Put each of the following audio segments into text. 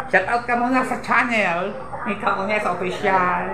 Shout out ka muna sa channel. Ikaw muna sa official.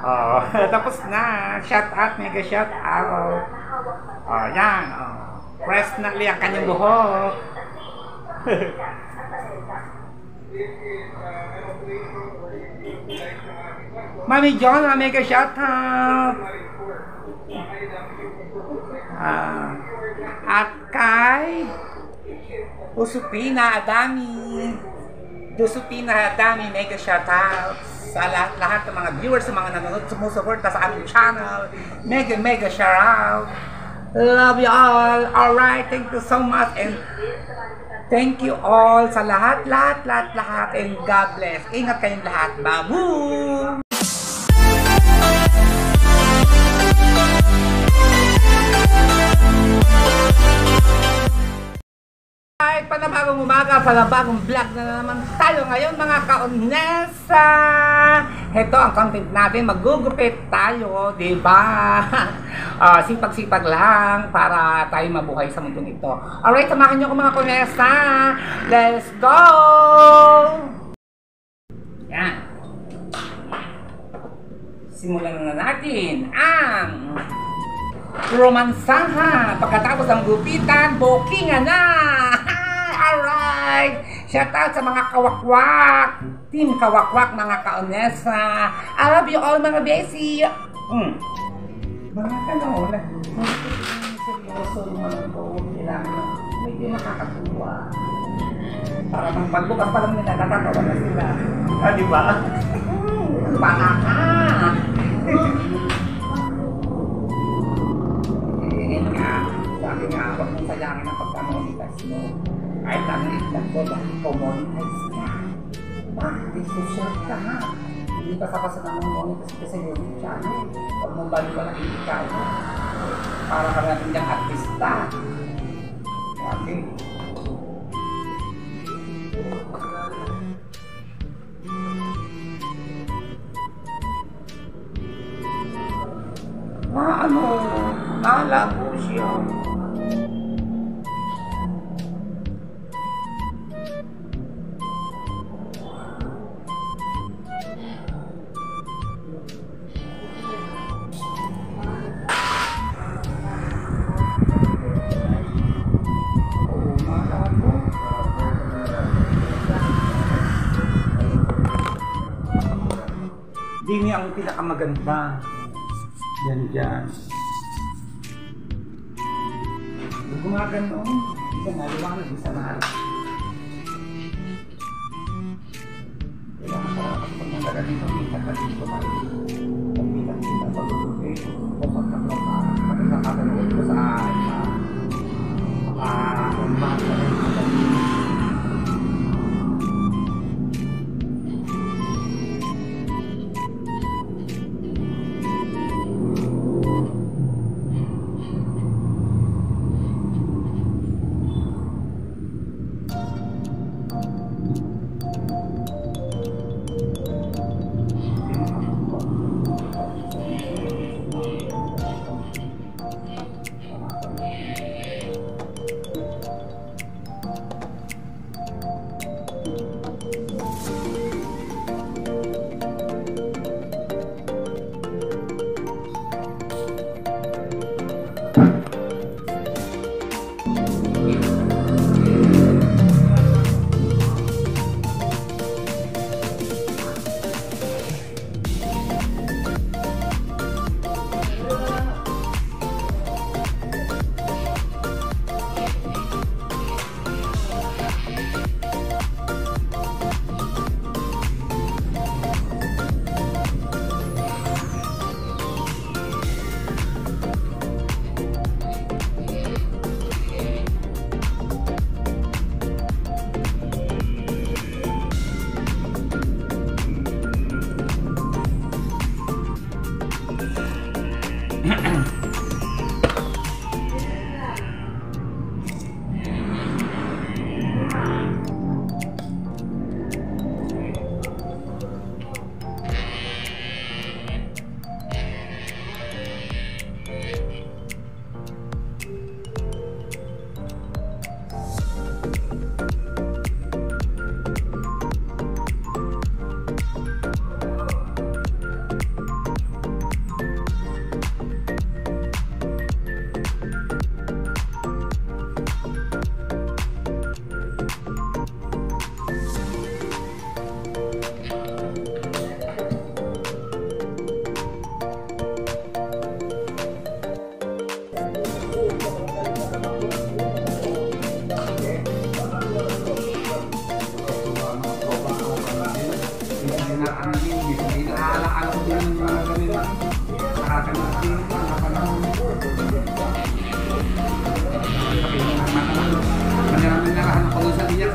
Oh, tapos na. Shout out, mega shout out. Oh, yan. Oh. Press na li ang kanyang buhok. Mami John, mega shout out. At kay Usupina Adami. Usupina Adami, mega shoutout sa lahat ng mga viewers, sa mga nanonood, sumusuporta sa aming channel. Mega shoutout. Love you all. Alright, thank you so much and thank you all sa lahat and God bless. Ingat kayong lahat. Babu! Ay, panabagong umaga, panabagong vlog na naman tayo ngayon mga kaunesa. Ito ang content natin, magugupit tayo, diba? Sipag-sipag lang para tayo mabuhay sa mundong ito. Alright, samahan nyo ko mga kaunesa. Let's go! Yan. Simulan na natin ang romansaha. Pagkatapos ng gupitan, bookingan na! Alright! Shoutout sa mga kawakwak! Team kawakwak, mga kaonesa! I love you all, mga besi! Mga kanon, seryoso naman ito. Kailangan medyo nakakatuwa. Para bang pagbukas pa lang nila, natatawa na sila. Diba? Baka ka! Sabi nga, huwag mong sayangin ang pagka-monetize mo. Kahit ang itlog ko, dahil ikaw monetize ka. Bakit? Social ka ha. Hindi pa sa ng monetize ka sa YouTube channel. Huwag mong baliwan ang ikaw. Para ka natin diyang artista. Okay. Malabo siya. Dini ang pinakamaganda. Yan dyan. Gumagano. Isa na, lumanag. Isa na. Kailangan para kapag nanggagan dito, kita dito tayo. Pagkita kita, pag-upay. O pagkakaganood ko sa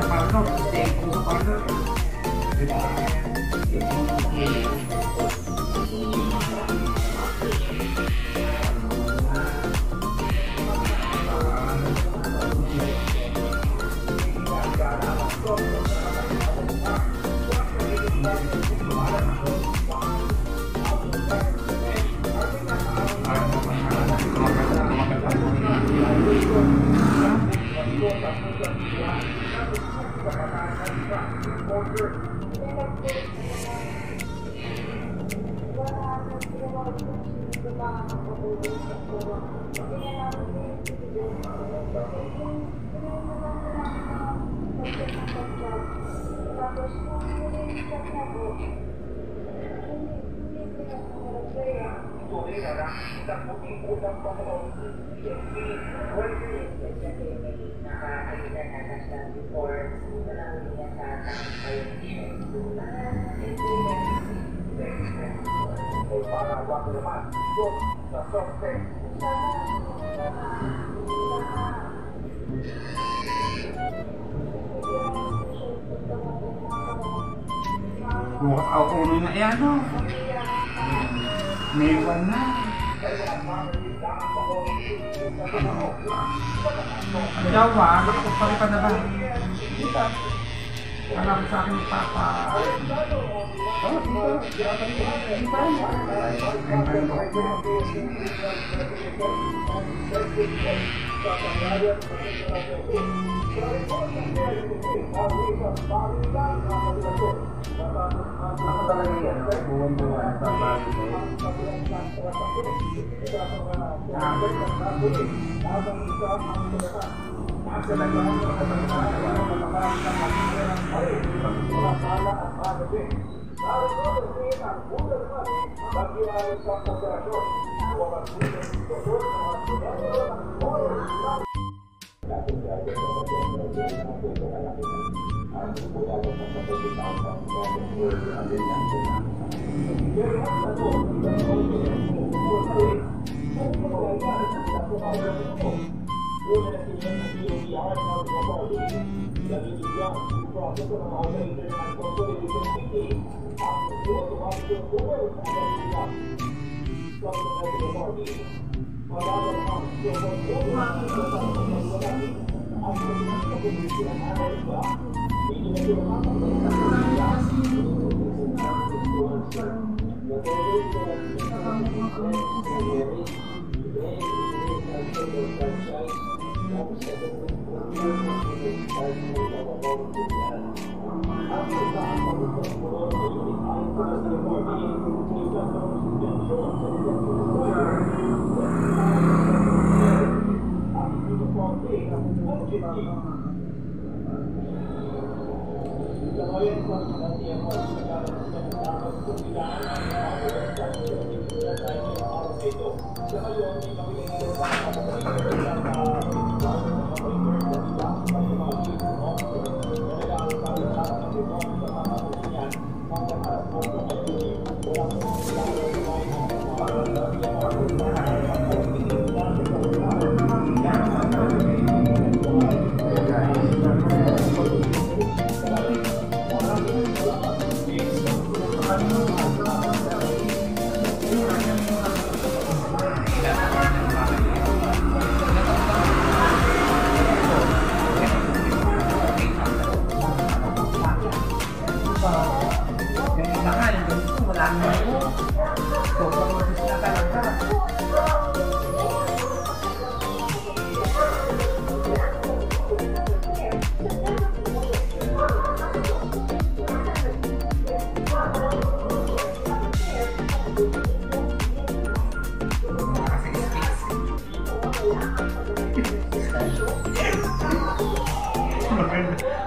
parlor, stay ko sa parlor. Diba? Ako na yan, no? May iwan na. Ang jawa, nakapagpali pa na ba? Alam sa akin papa. Ako talaga yan, buwan-buwan sa bago.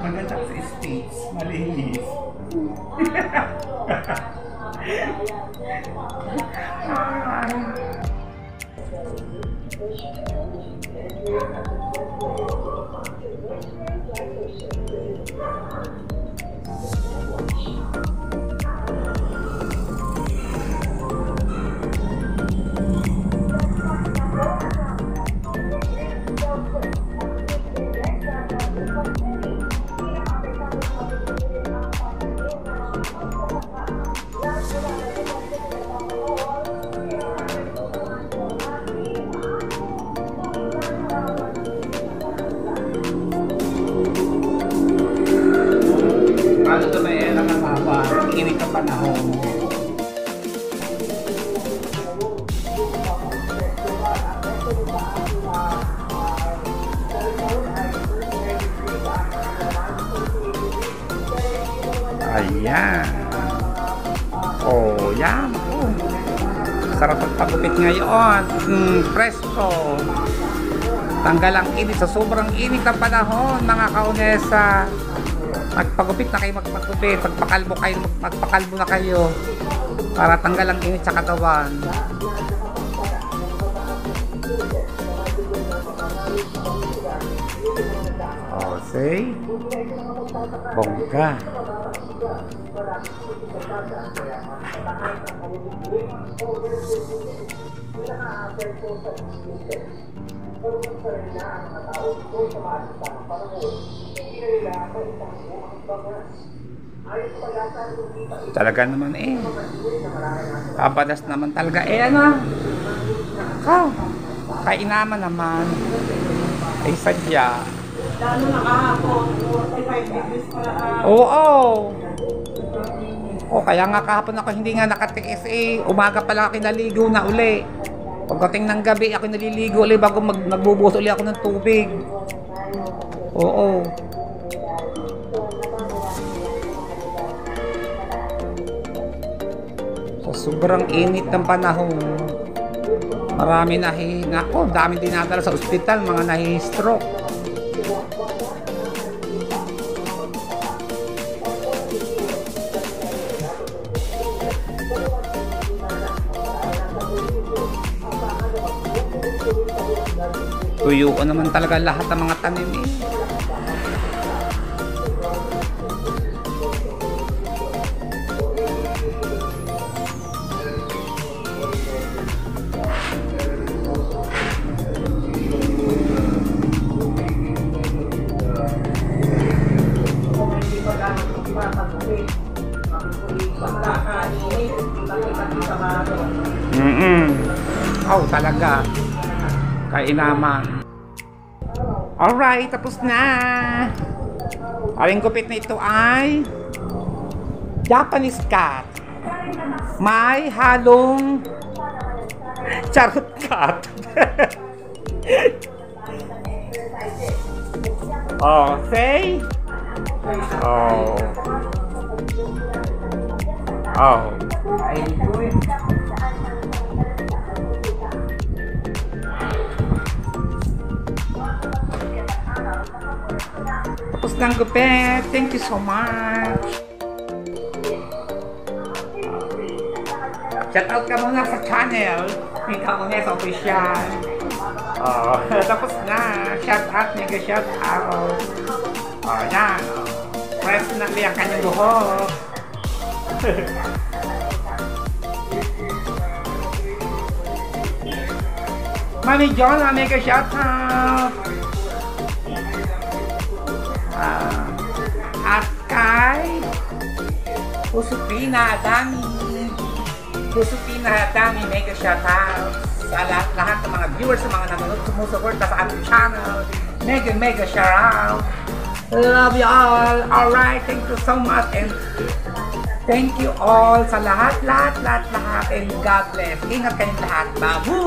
Maganda sa States, malinis. Yan. Oh, yan. Oh. Sarap magpagupit ngayon. Presko. Tanggal ang init sa sobrang init ng panahon, mga kaunesa. Magpagupit na kayo, magpagupit. Magpakalbo kayo, magpakalbo na kayo. Para tanggal ang init sa katawan. Oh, see? Bongga. Talaga naman eh. Kapadas naman talaga eh, ano? Kainaman naman. Ay sadya. Lalo na kahapon, 45 degrees pala. Oo. Oh, kaya nga kahapon ako hindi nga nakatiis eh. Umaga pala ako naligo na uli. Pagdating ng gabi ako naliligo uli bago magbubuhos uli ako ng tubig. Oo. Sa sobrang init ng panahon, marami nako, dami dinadala sa ospital, mga nahi-stroke. Tuyo ko naman talaga lahat ng mga tanim eh. Oh, talaga. Kainaman. Alright, tapos na. Aling gupit na ito ay Japanese cat. May halong charot cat. Oh, say. Oh. Oh. Tapos ng gupit. Thank you so much. Shout out ka muna sa channel. Ikaw muna sa official. Oh, tapos na. Shout out, mega shout out. Oh, yan. Press na liyak kanyang buhok. Mami John, mega shout out. At kay Pusupina Dami, mega shoutout sa lahat ng mga viewers, sa mga nanonood, sumusuporta sa ating channel. Mega shoutout. Love you all. Alright, thank you so much and thank you all sa lahat and God bless. Ingat kayong lahat. Babu!